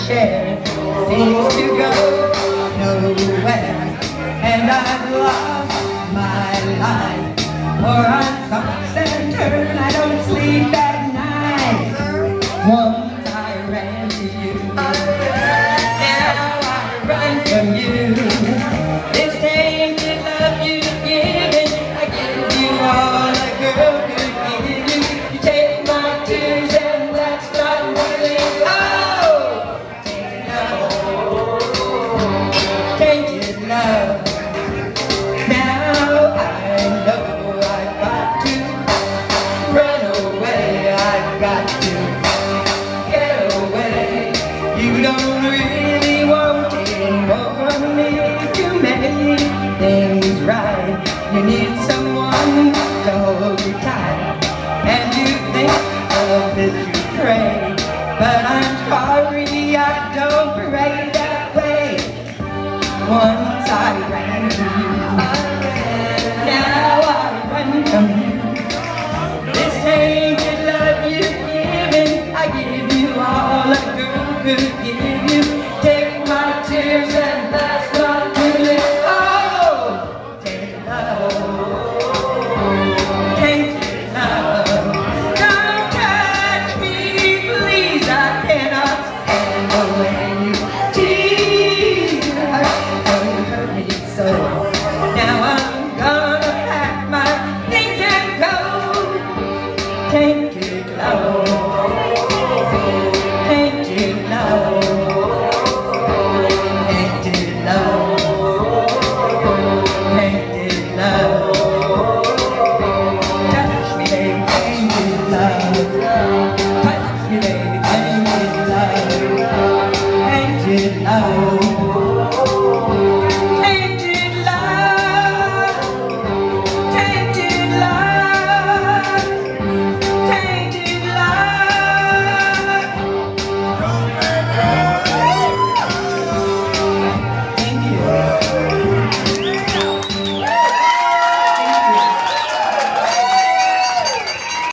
share seems to go nowhere, and I've lost my life, for on toss and turn I don't sleep at night. Once I ran to you, now I run from you. This tainted love you've given, I give you all a girl could give you. You take my tears and that's not nothing. Oh, tainted love. Now I know I've got to run away. I've got to get away. You don't really want it more from me. To make things right, you need someone to hold you tight, and you think of this, you pray, but I'm sorry I don't pray that way. Once I ran to you, now I run from you. This tainted love you've given, I give you all a girl could give you. Take my tears and that's not really. Oh, tainted love, tainted love. Don't touch me, please, I cannot stand away.